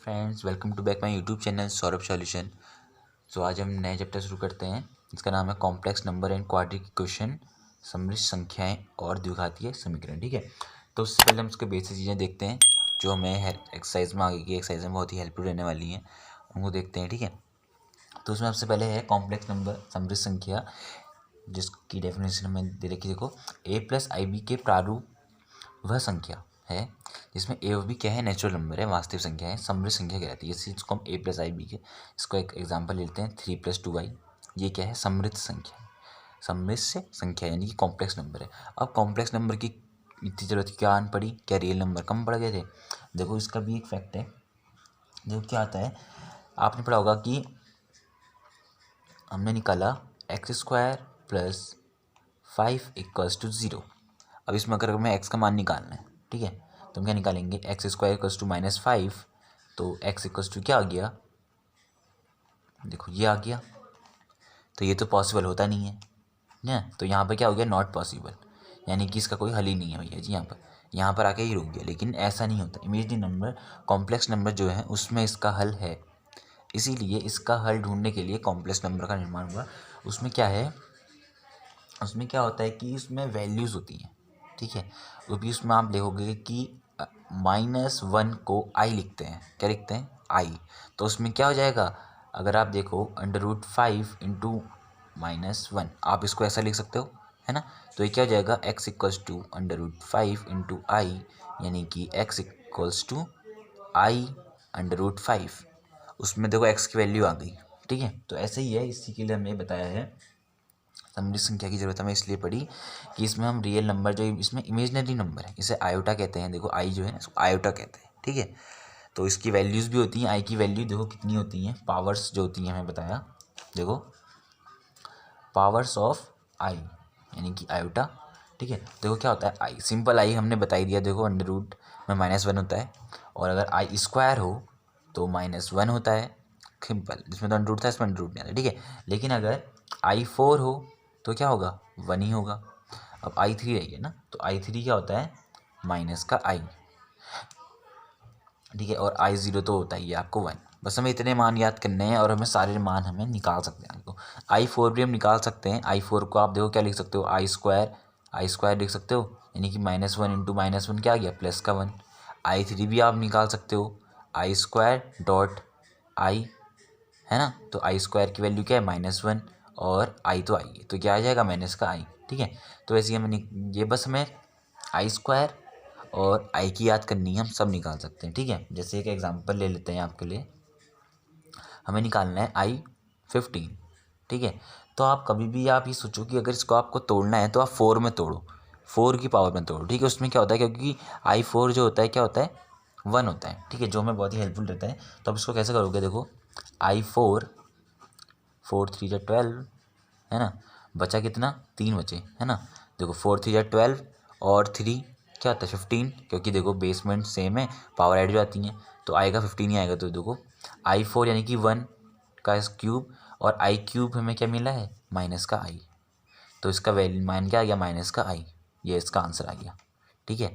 Friends, welcome to back my YouTube channel Saurabh solution. So आज हम नए चैप्टर शुरू करते हैं। इसका नाम है complex number and quadratic equation, सममित संख्याएं और द्विघातीय समीकरण। ठीक है, तो उससे पहले हम उसके बेसिक चीज़ें देखते हैं जो हमें एक्सरसाइज में आगे की एक्सरसाइज में बहुत ही हेल्पफुल रहने वाली हैं, उनको देखते हैं। ठीक है, तो उसमें सबसे पहले है कॉम्प्लेक्स नंबर, सममित संख्या, जिसकी डेफिनेशन हमें दे रखी। देखो, a प्लस आई बी के प्रारूप वह संख्या है जिसमें ए और बी क्या है, नेचुरल नंबर है, वास्तविक संख्या है, सममित संख्या कहलाती है। इस चीज़ को हम ए प्लस आई बी के, इसको एक एग्जांपल लेते हैं 3+2i। ये क्या है, सममित संख्या है, सममित से संख्या यानी कि कॉम्प्लेक्स नंबर है। अब कॉम्प्लेक्स नंबर की इतनी जरूरत क्या आन पड़ी, क्या रियल नंबर कम पड़ गए थे? देखो, इसका भी एक फैक्ट है। देखो क्या आता है, आपने पढ़ा होगा कि हमने निकाला x² + 5 = 0। अब इसमें अगर हमें x का मान निकालना है, ठीक है, तो हम क्या निकालेंगे, x² = -5, तो x = क्या आ गया, देखो ये आ गया। तो ये तो पॉसिबल होता नहीं है ना, तो यहाँ पर क्या हो गया, नॉट पॉसिबल, यानी कि इसका कोई हल ही नहीं है भैया जी। यहाँ पर आके ही रुक गया। लेकिन ऐसा नहीं होता, इमेजिनरी नंबर, कॉम्प्लेक्स नंबर जो है उसमें इसका हल है। इसीलिए इसका हल ढूंढने के लिए कॉम्प्लेक्स नंबर का निर्माण हुआ। उसमें क्या है, उसमें क्या होता है कि उसमें वैल्यूज़ होती हैं। ठीक है, वो भी उसमें आप देखोगे कि -1 को i लिखते हैं। क्या लिखते हैं, i। तो उसमें क्या हो जाएगा, अगर आप देखो √5 × -1, आप इसको ऐसा लिख सकते हो, है ना। तो ये क्या हो जाएगा, x = √5 × i, यानी कि x = i √5। उसमें देखो x की वैल्यू आ गई। ठीक है, तो ऐसे ही है, इसी के लिए हमने बताया है सममित संख्या की जरूरत हमें इसलिए पड़ी कि इसमें हम रियल नंबर, जो इसमें इमेजनरी नंबर है, इसे आयोटा कहते हैं। देखो आई जो है इसको आयोटा कहते हैं। ठीक है, तो इसकी वैल्यूज़ भी होती हैं। आई की वैल्यू देखो कितनी होती हैं, पावर्स जो होती हैं हमें बताया। देखो, पावर्स ऑफ आई यानी कि आयोटा। ठीक है, देखो क्या होता है, आई सिंपल आई हमने बता ही दिया। देखो अंडर रूट में -1 होता है, और अगर i² हो तो -1 होता है, सिंपल। जिसमें तो अंडर रूट था, इसमें अंडर रूट नहीं आता। ठीक है, लेकिन अगर i4 हो तो क्या होगा, 1 ही होगा। अब i3 रही है ना, तो i3 क्या होता है, -i। ठीक है, और i0 तो होता ही है आपको 1। बस हमें इतने मान याद करने हैं और हमें सारे मान हमें निकाल सकते हैं। देखो i4 भी हम निकाल सकते हैं। i4 को आप देखो क्या लिख सकते हो, i² लिख सकते हो, यानी कि -1 × -1 क्या आ गया, +1। i3 भी आप निकाल सकते हो, i².i, है ना। तो i² की वैल्यू क्या है, -1, और i तो आई है, तो क्या आ जाएगा, -i। ठीक है, तो ऐसे ही हमें ये बस हमें i² और i की याद करनी है, हम सब निकाल सकते हैं। ठीक है, जैसे एक एग्जांपल ले लेते हैं आपके लिए, हमें निकालना है i15। ठीक है, तो आप कभी भी आप ये सोचो कि अगर इसको आपको तोड़ना है तो आप 4 में तोड़ो, 4 की पावर में तोड़ो। ठीक है, उसमें क्या होता है, क्योंकि i4 जो होता है क्या होता है, 1 होता है। ठीक है, जो हमें बहुत ही हेल्पफुल रहता है। तो आप इसको कैसे करोगे, देखो i4, 4 3 × 12, है ना, बचा कितना, 3 बचे, है ना। देखो 4 3 × 12 और 3 क्या होता है, 15, क्योंकि देखो बेसमेंट सेम है, पावर ऐड हो जाती हैं, तो आएगा 15 ही आएगा। तो देखो i4 यानी कि 1 का क्यूब, और i³ हमें क्या मिला है, -i। तो इसका वैल्यू मान क्या आ गया, -i। ये इसका आंसर आ गया। ठीक है,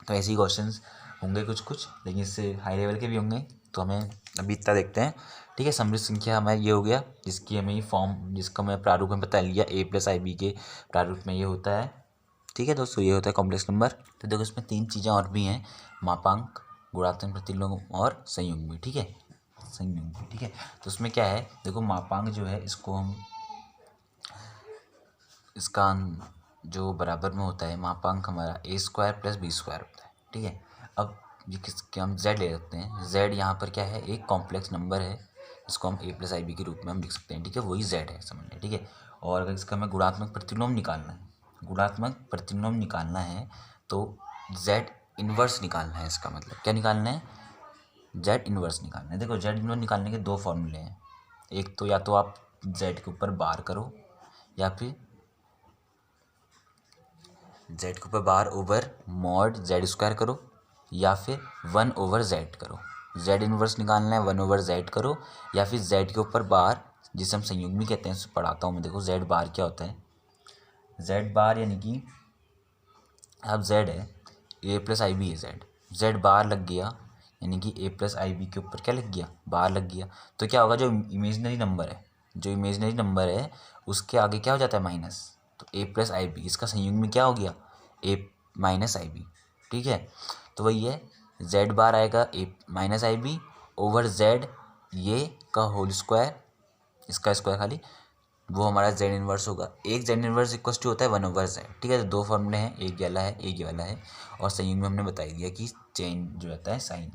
तो ऐसे ही क्वेश्चंस होंगे कुछ कुछ, लेकिन इससे हाई लेवल के भी होंगे, तो हमें अभी इतना देखते हैं। ठीक है, सममित संख्या हमें ये हो गया, जिसकी हमें फॉर्म, जिसका मैं प्रारूप में बता लिया, a + i b के प्रारूप में ये होता है। ठीक है दोस्तों, ये होता है कॉम्प्लेक्स नंबर। तो देखो इसमें 3 चीज़ें और भी हैं, मापांक, गुणात्मक, प्रतिलोम और संयुग्मी। ठीक है, संयुग्मी। ठीक है, तो उसमें क्या है, देखो मापांक जो है इसको हम, इसका जो बराबर में होता है मापांक हमारा a² + b² होता है। ठीक है, अब ये किसके, हम z ले सकते हैं। z यहाँ पर क्या है, एक कॉम्प्लेक्स नंबर है, इसको हम a + ib के रूप में हम लिख सकते हैं। ठीक है, वही z है, समझ लें। ठीक है, और अगर इसका हमें गुणात्मक प्रतिलोम निकालना है, गुणात्मक प्रतिलोम निकालना है तो z इन्वर्स निकालना है। इसका मतलब क्या निकालना है, z इन्वर्स निकालना है। देखो z इन्वर्स निकालने के 2 फॉर्मूले हैं। एक तो या तो आप z के ऊपर बार करो, या फिर z के ऊपर बार ओवर मॉड z² करो, या फिर 1/z करो। z इन्वर्स निकालना है, 1/z करो, या फिर z के ऊपर बार, जिसे हम संयुग्मी कहते हैं, उससे पढ़ाता हूँ मैं। देखो z बार क्या होता है, z बार यानी कि अब z है, a + ib है, z बार लग गया, यानी कि a प्लस आई बी के ऊपर क्या लग गया, बार लग गया। तो क्या होगा, जो इमेजनरी नंबर है उसके आगे क्या हो जाता है, माइनस। तो a प्लस आई बी इसका संयुग में क्या हो गया, a माइनस आई बी। ठीक है, तो वही है z बार आएगा a minus I B over z ये का होल स्क्वायर, इसका स्क्वायर खाली, वो हमारा z इनवर्स होगा। एक z इनवर्स इक्वल टू होता है 1/z। ठीक है, तो दो फॉर्मूले हैं, एक ये वाला है एक ये वाला है, और संयुग में हमने बता दिया कि चेंज जो रहता है साइन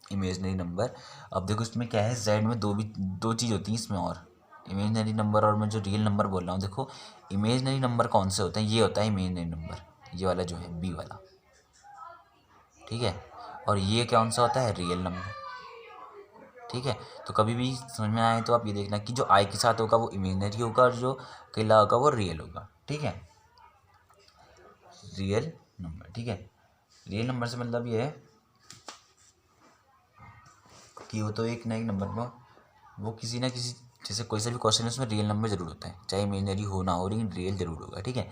इमेजनरी नंबर। अब देखो इसमें क्या है, z में दो चीज़ होती हैं इसमें, और इमेजनरी नंबर और मैं जो रियल नंबर बोल रहा हूँ। देखो इमेजनरी नंबर कौन से होते हैं, ये होता है इमेजनरी नंबर, ये वाला जो है बी वाला। ठीक है, और ये कौन सा होता है, रियल नंबर। ठीक है, तो कभी भी समझ में आए तो आप ये देखना कि जो आई के साथ होगा वो इमेजनरी होगा और जो अकेला होगा वो रियल होगा। ठीक है, रियल नंबर। ठीक है, रियल नंबर से मतलब ये है कि वो तो एक ना एक नंबर में वो किसी ना किसी, जैसे कोई सा भी क्वेश्चन है उसमें रियल नंबर जरूर होता है, चाहे इमेजनरी हो ना हो, लेकिन रियल जरूर होगा। ठीक है,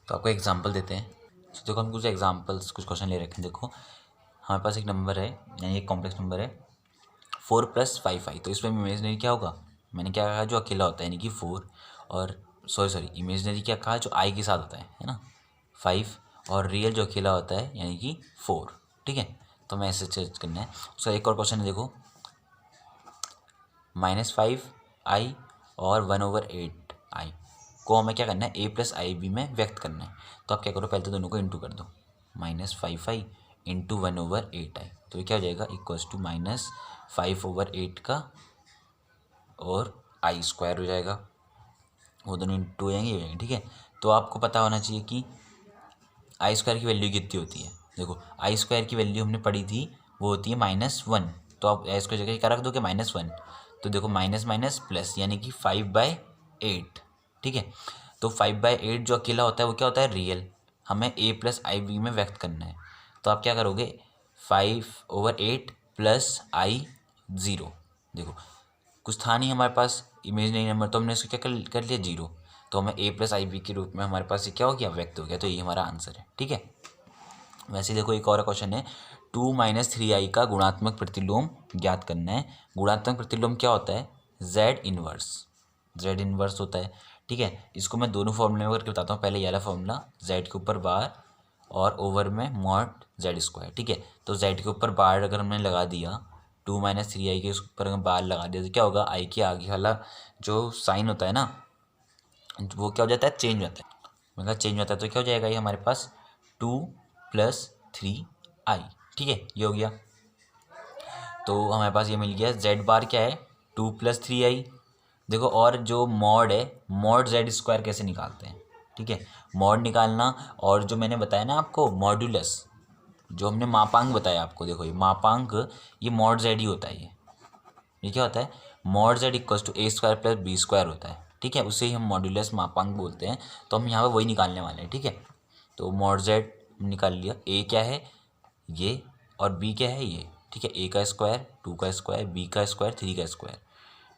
तो आपको एग्जांपल देते हैं। तो देखो हम कुछ एग्जांपल्स कुछ क्वेश्चन ले रखे हैं। देखो हमारे पास एक नंबर है, यानी एक कॉम्प्लेक्स नंबर है 4 + 5i। तो इसमें इमेजनरी क्या होगा, मैंने क्या कहा, जो अकेला होता है यानी कि 4, और सॉरी इमेजनरी क्या कहा, जो आई के साथ होता है ना 5, और रियल जो अकेला होता है यानी कि 4। ठीक है, तो मैं ऐसे चेंज करना है। उसका एक और क्वेश्चन है, देखो -5i और 1/8i को हमें क्या करना है, a + ib में व्यक्त करना है। तो आप क्या करो, पहले तो दोनों को इंटू कर दो, -5i इंटू 1/8i। तो ये क्या हो जाएगा, इक्वल्स टू -5/8 का और i² हो जाएगा, वो दोनों इंटू हो जाएंगे। ठीक है, तो आपको पता होना चाहिए कि i² की वैल्यू कितनी होती है। देखो i² की वैल्यू हमने पढ़ी थी, वो होती है -1। तो आप इसको जगह क्या रख दोगे, -1। तो देखो माइनस माइनस प्लस यानी कि 5/8। ठीक है, तो 5/8 जो अकेला होता है वो क्या होता है, रियल। हमें a + ib में व्यक्त करना है। तो आप क्या करोगे, 5/8 + i0। देखो कुछ था नहीं हमारे पास इमेजनरी नंबर, तो हमने इसको क्या कर लिया, 0। तो हमें a + ib के रूप में हमारे पास ये क्या हो गया, व्यक्त हो गया। तो ये हमारा आंसर है। ठीक है, वैसे देखो एक और क्वेश्चन है, 2 - 3i का गुणात्मक प्रतिलोम ज्ञात करना है। गुणात्मक प्रतिलोम क्या होता है, z इनवर्स होता है। ठीक है, इसको मैं दोनों फॉर्मूले में करके बताता हूँ। पहले ये वाला फॉर्मूला, z के ऊपर बार और ओवर में मॉड z²। ठीक है, तो z के ऊपर बार अगर हमने लगा दिया, 2 - 3i के ऊपर अगर बार लगा दिया तो क्या होगा, i के आगे वाला जो साइन होता है ना वो क्या हो जाता है, चेंज होता है। मैं चेंज होता है तो क्या हो जाएगा, ये हमारे पास 2 + 3i। ठीक है, ये हो गया। तो हमारे पास ये मिल गया, z बार क्या है, 2 + 3i। देखो और जो मॉड है, मॉड z² कैसे निकालते हैं। ठीक है, मॉड निकालना, और जो मैंने बताया ना आपको मॉड्यूलस, जो हमने मापांक बताया आपको, देखो ये मापांक, ये मॉड z ही होता है। ये क्या होता है, mod z equals to a² + b² होता है। ठीक है, उसे ही हम मॉड्यूलस मापांक बोलते हैं। तो हम यहाँ पर वही निकालने वाले हैं। ठीक है, तो मॉड z निकाल लिया, a क्या है ये, और b क्या है ये। ठीक है, a का स्क्वायर, 2 का स्क्वायर, b का स्क्वायर, 3 का स्क्वायर।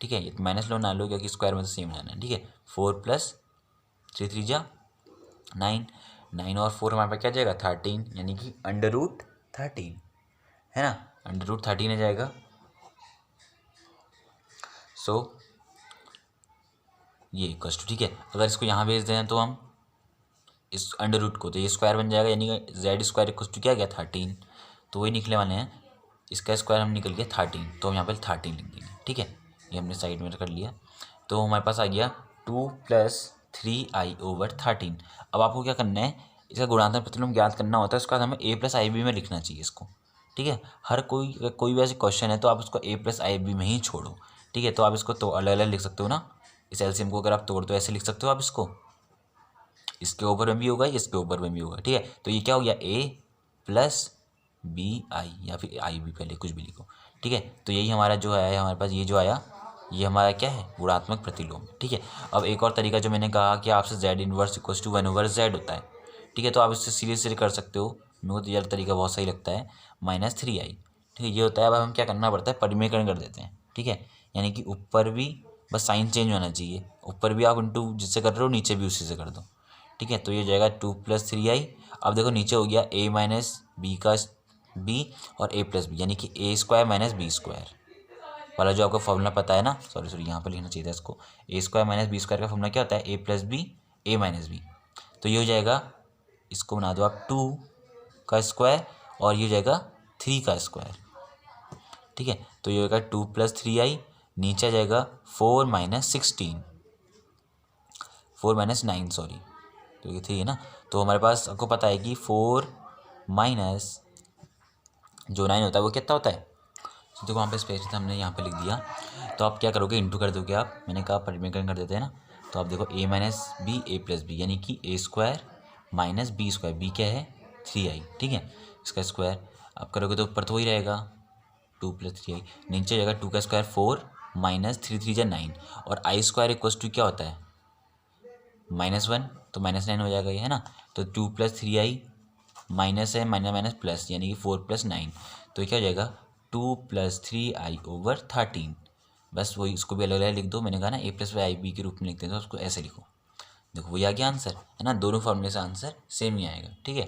ठीक है, ये माइनस लो ना लो, क्योंकि स्क्वायर में तो सेम जाना है। ठीक है, 4 + 3 3 जा 9, 9 और 4 हमारे पास क्या जाएगा, 13, यानी कि √13 है ना, √13 आ जाएगा। सो ये इक्वल्स टू, ठीक है, अगर इसको यहाँ भेज दें तो हम इस अंडर रूट को, तो ये स्क्वायर बन जाएगा, यानी कि z² इक्वल्स टू क्या गया, 13। तो वही निकले वाले हैं, इसका स्क्वायर हम निकल गया 13, तो हम यहाँ पर 13 लिख देंगे। ठीक है, ये हमने साइड में कर लिया। तो हमारे पास आ गया 2 + 3i/13। अब आपको क्या करना है, इसका गुणात्मक प्रतिलोम ज्ञात करना होता है, उसके बाद हमें a + ib में लिखना चाहिए इसको। ठीक है, हर कोई भी ऐसे क्वेश्चन है तो आप उसको a + ib में ही छोड़ो। ठीक है, तो आप इसको तो अलग अलग लिख सकते हो ना, इस एलसीएम को अगर आप तोड़ तो ऐसे लिख सकते हो आप इसको, इसके ऊपर में भी होगा, इसके ऊपर में भी होगा। ठीक है, तो ये क्या हो गया, a + bi, या फिर आई भी, पहले कुछ भी लिखो। ठीक है, तो यही हमारा जो आया हमारे पास, ये जो आया ये हमारा क्या है, गुणात्मक प्रतिलोम। ठीक है, अब एक और तरीका जो मैंने कहा कि आपसे z inverse equals to 1/z होता है। ठीक है, तो आप इससे सीधे सीधे कर सकते हो, मेरे को तो यह तरीका बहुत सही लगता है, -3i। ठीक है, ये होता है। अब हम क्या करना पड़ता है, परिमेयकरण कर देते हैं। ठीक है, यानी कि ऊपर भी बस साइन चेंज होना चाहिए, ऊपर भी आप इंटू जिससे कर रहे हो नीचे भी उसी से कर दो। ठीक है, तो ये जाएगा 2 + 3i। अब देखो नीचे हो गया a - b का बी और ए प्लस बी, यानी कि A square minus B square वाला जो आपको फॉर्मूला पता है ना, सॉरी यहाँ पर लिखना चाहिए था इसको, ए स्क्वायर माइनस बी स्क्वायर का फॉर्मूला क्या होता है, ए प्लस बी ए माइनस बी। तो ये हो जाएगा, इसको बना दो आप 2 का स्क्वायर और ये हो जाएगा 3 का स्क्वायर, ठीक है। तो ये होगा 2 + 3i, नीचे आ जाएगा 4 - 16, 4 - 9 सॉरी, तो ये 3 है ना। तो हमारे पास आपको पता है कि 4 माइनस जो 9 होता है वो कितना होता है, तो देखो वहाँ पे स्पेस था हमने यहाँ पे लिख दिया। तो आप क्या करोगे, इंटू कर दोगे आप, मैंने कहा परिमेयकरण कर देते हैं ना। तो आप देखो a minus B A plus B, यानी कि A square minus B square, B क्या है 3i, ठीक है, इसका स्क्वायर आप करोगे तो ऊपर तो वही रहेगा 2 + 3i, नीचे जाएगा 2 का स्क्वायर 4 माइनस 3 3 जा 9, और आई स्क्वायर इक्वल्स टू क्या होता है -1, तो -9 हो जाएगा ये, है ना। तो 2 + 3i माइनस है, माइनस माइनस प्लस, यानी कि 4 + 9, तो ये क्या हो जाएगा 2 + 3i/13। बस वही, इसको भी अलग अलग लिख दो, मैंने कहा ना a + i b के रूप में लिखते हैं, तो उसको ऐसे लिखो। देखो वही आ गया आंसर, है ना, दोनों फॉर्मूले से आंसर सेम ही आएगा, ठीक है।